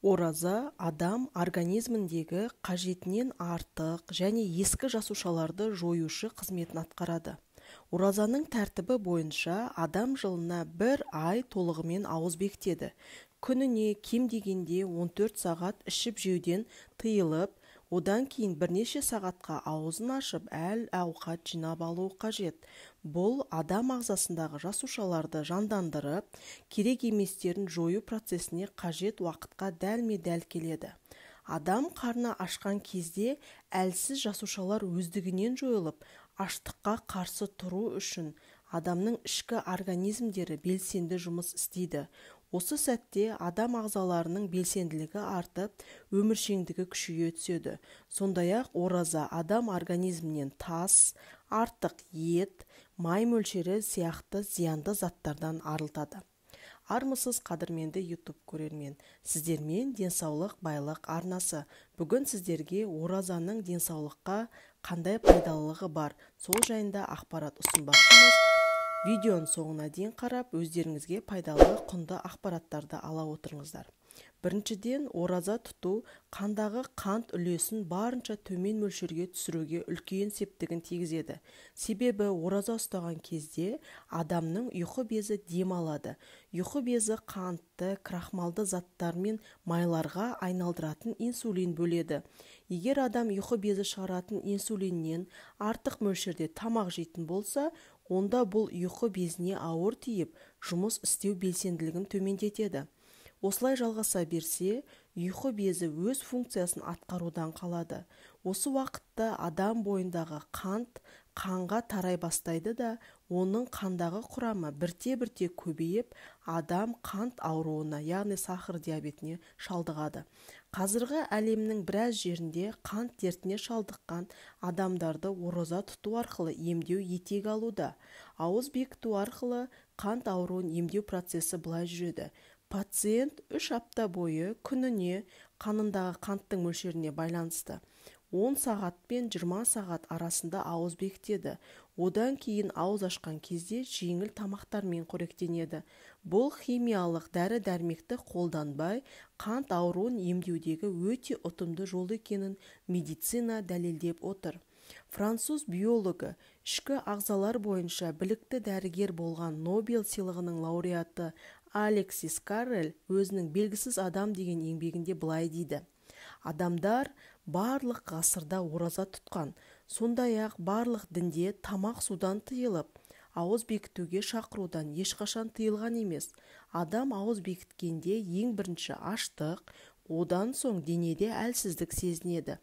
Ораза адам организміндегі қажетінен артық және ескі жасушаларды жоюшы қызметін атқарады. Оразаның тәртібі бойынша адам жылына 1 ай толығымен ауыз бекітеді. Күніне кем дегенде 14 сағат ішіп-жеуден тыйылып, одан кейін бірнеше сағатқа аузын ашып әл-ауқат жинап алуы қажет. Бұл адам ағзасындағы жасушаларды жандандырып, керек еместерін жою процесіне қажет уақытқа дәлме-дәл келеді. Адам қарны ашқан кезде әлсіз жасушалар өздігінен жойылып, аштыққа қарсы тұру үшін адамның ішкі организмдері белсенді жұмыс істейді. Осы сәтте адам ағзаларының белсенділігі артып, өміршеңдігі күшейе түседі. Сондай-ақ ораза адам организмінен тас, артық ет, май мөлшері сияқты зиянды заттардан арылтады. Армысыз қадірменді YouTube көрермен, сіздермен денсаулық байлық арнасы. Бүгін сіздерге оразаның денсаулыққа қандай пайдалылығы бар, сол жайында ақпарат ұсынбақпыз. Видеоның соңына дейін қарап, өздеріңізге пайдалы құнды ақпараттарды ала отырыңыздар. Біріншіден, ораза тұту қандағы қант үлесін барынша төмен мөлшерге түсіруге үлкен септігін тигізеді. Себебі ораза ұстаған кезде адамның ұйқы безі дем алады. Ұйқы безі қантты, крахмалды заттар мен майларға айналдыратын инсулин бөледі. Егер адам ұйқы безі шығаратын инсулиннен артық мөлшерде тамақ жейтін болса, онда бұл ұйқы безіне ауыр тиіп, жұмыс істеу белсенділігін төмендетеді. Осылай жалғаса берсе, ұйқы безі өз функциясын атқарудан қалады. Осы уақытта адам бойындағы қант қанға тарай бастайды да, оның қандағы құрамы бірте-бірте көбейіп, адам қант ауруына, яғни сахар диабетіне шалдығады. Қазіргі әлемнің біраз жерінде қант дертіне шалдыққан адамдарды ораза тұту арқылы емдеу етек алуда. Ауыз бекіту арқылы қант ауруын емдеу процесі былай жүреді. Пациент 3 апта бойы күніне қанындағы қанттың мөлшеріне байланысты 10 сағат пен 20 сағат арасында ауыз бекітеді. Одан кейін ауыз ашқан кезде жеңіл тамақтармен қоректенеді. Бұл химиялық дәрі-дәрмекті қолданбай, қант ауруын емдеудегі өте ұтымды жол екенін медицина дәлелдеп отыр. Француз биологы, ішкі ағзалар бойынша білікті дәрігер болған Нобель сыйлығының лауреаты Алексис Каррель өзінің белгісіз адам деген еңбегінде былай дейді. Адамдар барлық ғасырда ораза тұтқан, сондай-ақ барлық дінде тамақ судан тыйылып, ауыз бекітуге шақырудан ешқашан тыйылған емес. Адам ауыз бекіткенде ең бірінші аштық, одан соң денеде әлсіздік сезінеді.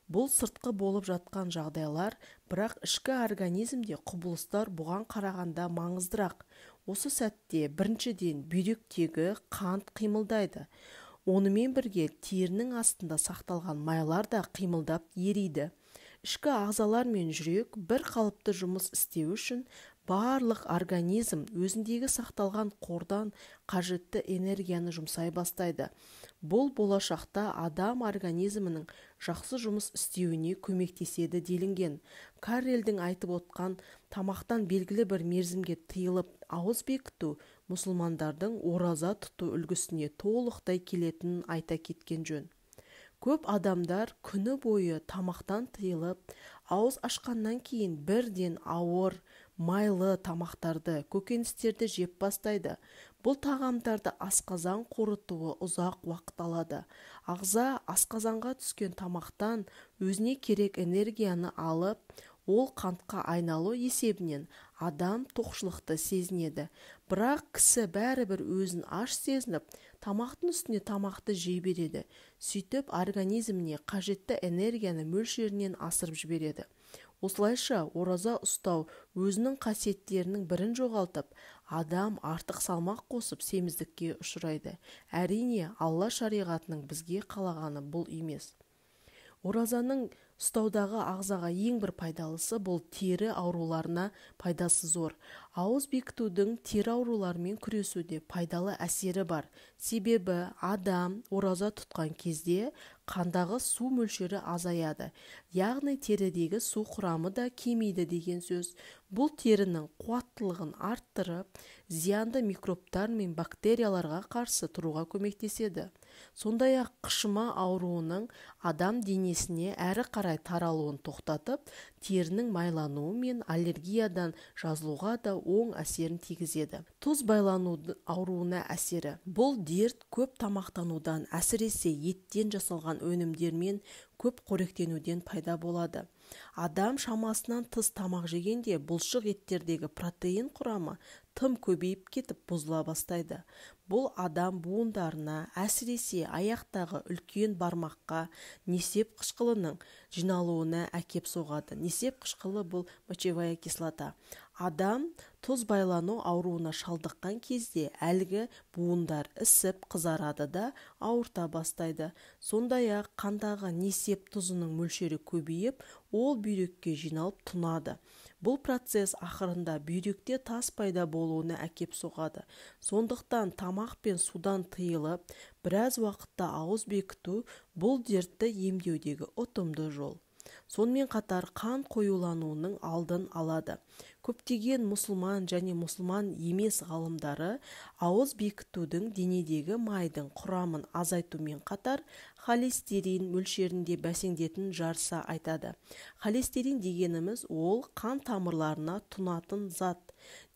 Бұл сыртқы болып жатқан жағдайлар, бірақ ішкі организмде құбылыстар бұған қарағанда маңыздырақ. Осы сәтте біріншіден бүйректегі қант қимылдайды. Онымен бірге терінің астында сақталған майлар да қимылдап ериді. Ішкі ағзалар мен жүрек бір қалыпты жұмыс істеу үшін барлық организм өзіндегі сақталған қордан қажетті энергияны жұмсай бастайды. Бұл болашақта адам организмінің жақсы жұмыс істеуіне көмектеседі делінген. Каррельдің айтып отқан тамақтан белгілі бір мерзімге тыйылып ауыз бекіту мұсылмандардың ораза тұту үлгісіне толықтай келетінін айта кеткен жөн. Көп адамдар күні бойы тамақтан тыйылып, ауыз ашқаннан кейін бірден ауыр, майлы тамақтарды, көкөністерді жеп бастайды. Бұл тағамдарды асқазан қорытуы ұзақ уақыт алады. Ағза асқазанға түскен тамақтан өзіне керек энергияны алып, ол қантқа айналу есебінен адам тоқшылықты сезінеді. Бірақ кісі бәрібір өзін аш сезініп, тамақтың үстіне тамақты жей береді. Сөйтіп организміне қажетті энергияны мөлшерінен асырып жібереді. Осылайша ораза ұстау өзінің қасиеттерінің бірін жоғалтып, адам артық салмақ қосып семіздікке ұшырайды. Әрине, Алла шариғатының бізге қалағаны бұл емес. Оразаның ұстаудағы ағзаға ең бір пайдалысы бұл тері ауруларына пайдасы зор. Ауыз бекітудің тері ауруларымен күресуде пайдалы әсері бар. Себебі адам ораза тұтқан кезде қандағы су мөлшері азаяды. Яғни терідегі су құрамы да кемейді деген сөз. Бұл терінің қуаттылығын арттырып, зиянды микробтар мен бактерияларға қарсы тұруға көмектеседі. Сондай-ақ қышыма ауруының адам денесіне әрі қарай таралуын тоқтатып, терінің майлануы мен аллергиядан жазылуға да оң әсерін тигізеді. Тұз байлану ауруына әсері. Бұл дерт көп тамақтанудан, әсіресе еттен жасалған өнімдермен көп қоректенуден пайда болады. Адам шамасынан тыс тамақ жегенде бұлшық еттердегі протеин құрамы тым көбейіп кетіп бұзыла бастайды. Бұл адам буындарына, әсіресе аяқтағы үлкен бармаққа несеп қышқылының жиналуына әкеп соғады. Несеп қышқылы бұл мочевая кислота. Адам тұз байлану ауруына шалдыққан кезде әлгі буындар ісіп қызарады да ауырта бастайды. Сондай-ақ қандағы несеп тұзының мөлшері көбейіп, ол бүйрекке жиналып тұнады. Бұл процесс ақырында бүйректе тас пайда болуына әкеп соғады. Сондықтан тамақ пен судан тыйылып, біраз уақытта ауыз бекіту бұл дертті емдеудегі ұтымды жол. Сонымен қатар қан қоюлануының алдын алады. Көптеген мұсылман және мұсылман емес ғалымдары ауыз бекітудің денедегі майдың құрамын азайтумен қатар холестерин мөлшерінде бәсеңдететін жарыса айтады. Холестерин дегеніміз ол қан тамырларына тұнатын зат.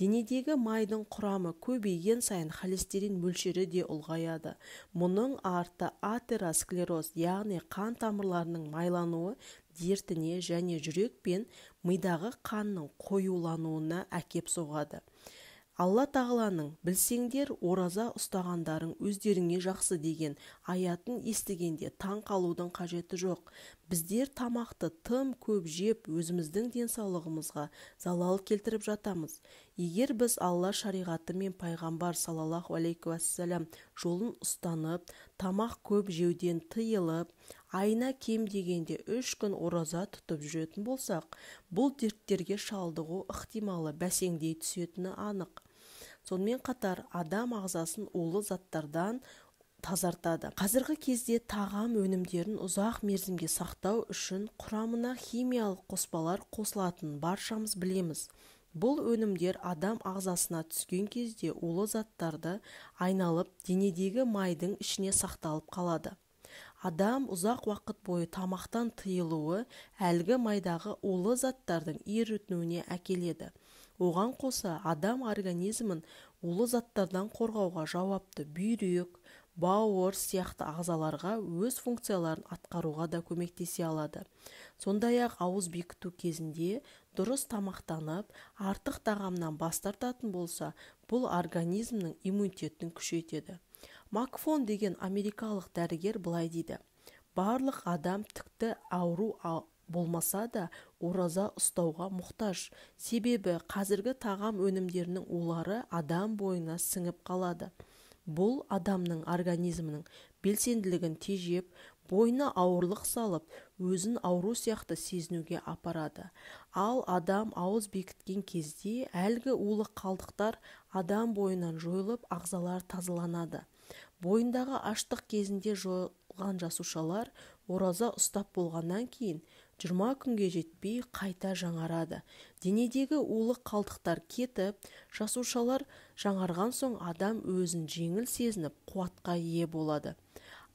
Денедегі майдың құрамы көбейген сайын холестерин мөлшері де ұлғаяды. Мұның арты атеросклероз, яғни қан тамырларының майлануы дертіне және жүрек пен мидағы қанның қоюлануына әкеп соғады. Алла тағаланың білсеңдер ораза ұстағандарың өздеріңе жақсы деген аятын естігенде таң қалудың қажеті жоқ. Біздер тамақты тым көп жеп өзіміздің денсаулығымызға залал келтіріп жатамыз. Егер біз Алла шариғаты мен пайғамбар саллаллаху алейхи уассалам жолын ұстанып, тамақ көп жеуден тыйылып, айына кем дегенде 3 күн ораза тұтып жүретін болсақ, бұл дерттерге шалдығу ықтималы бәсеңдей түсетіні анық. Сонымен қатар адам ағзасын улы заттардан тазартады. Қазіргі кезде тағам өнімдерін ұзақ мерзімге сақтау үшін құрамына химиялық қоспалар қосылатынын баршамыз білеміз. Бұл өнімдер адам ағзасына түскен кезде улы заттарды айналып, денедегі майдың ішіне сақталып қалады. Адам ұзақ уақыт бойы тамақтан тыйылуы әлгі майдағы улы заттардың ерітінуіне әкеледі. Оған қоса адам организмін улы заттардан қорғауға жауапты бүйрек, бауыр сияқты ағзаларға өз функцияларын атқаруға да көмектесе алады. Сондай-ақ ауыз бекіту кезінде дұрыс тамақтанып, артық тағамнан бас тартатын болса, бұл организмнің иммунитетін күшейтеді. Макфон деген америкалық дәрігер былай дейді: барлық адам тікті ауру болмаса да ораза ұстауға мұқтаж. Себебі қазіргі тағам өнімдерінің улары адам бойына сіңіп қалады. Бұл адамның организмінің белсенділігін тежеп, бойына ауырлық салып, өзін ауру сияқты сезінуге апарады. Ал адам ауыз бекіткен кезде әлгі улы қалдықтар адам бойынан жойылып, ағзалар тазаланады. Бойындағы аштық кезінде жойылған жасушалар ораза ұстап болғаннан кейін 20 күнге жетпей қайта жаңарады. Денедегі улы қалдықтар кетіп, жасушалар жаңарған соң адам өзін жеңіл сезініп, қуатқа ие болады.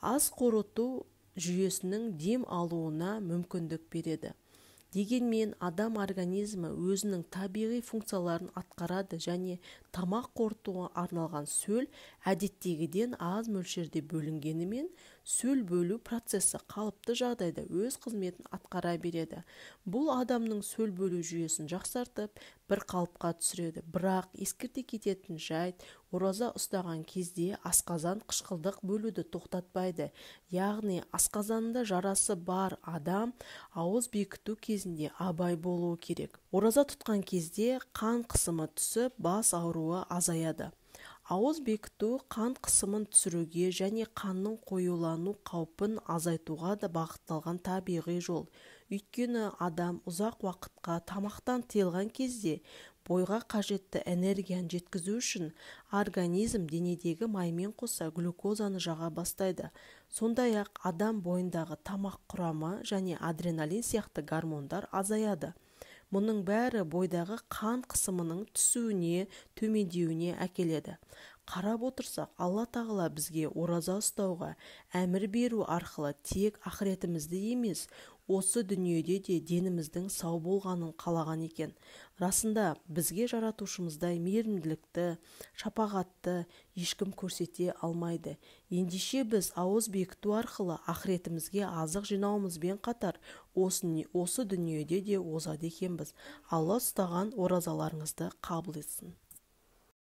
Ас қорыту жүйесінің дем алуына мүмкіндік береді. Дегенмен адам организмі өзінің табиғи функцияларын атқарады және тамақ қорытуға арналған сөл әдеттегіден аз мөлшерде бөлінгенімен, сөл бөлу процесі қалыпты жағдайда өз қызметін атқара береді. Бұл адамның сөл бөлу жүйесін жақсартып, бір қалыпқа түсіреді. Бірақ ескерте кететін жайт, ораза ұстаған кезде асқазан қышқылдық бөлуді тоқтатпайды. Яғни асқазанында жарасы бар адам ауыз бекіту кезінде абай болуы керек. Ораза тұтқан кезде қан қысымы түсіп, бас ауруы азаяды. Ауыз бекіту қан қысымын түсіруге және қанның қоюлану қаупін азайтуға да бағытталған табиғи жол. Өйткені адам ұзақ уақытқа тамақтан тыйылған кезде бойға қажетті энергияны жеткізу үшін организм денедегі маймен қоса глюкозаны жаға бастайды. Сондай-ақ адам бойындағы тамақ құрамы және адреналин сияқты гормондар азаяды. Мұның бәрі бойдағы қан қысымының түсуіне, төмендеуіне әкеледі. Қарап отырсақ, Алла тағала бізге ораза ұстауға әмір беру арқылы тек ақыретімізді емес, осы дүниеде де деніміздің сау болғанын қалаған екен. Расында бізге жаратушымыздай мейірімділікті, шапағатты ешкім көрсете алмайды. Ендеше біз ауыз бекіту арқылы ақыретімізге азық жинауымызбен қатар осы дүниеде де озады екенбіз. Алла ұстаған оразаларыңызды қабыл етсін.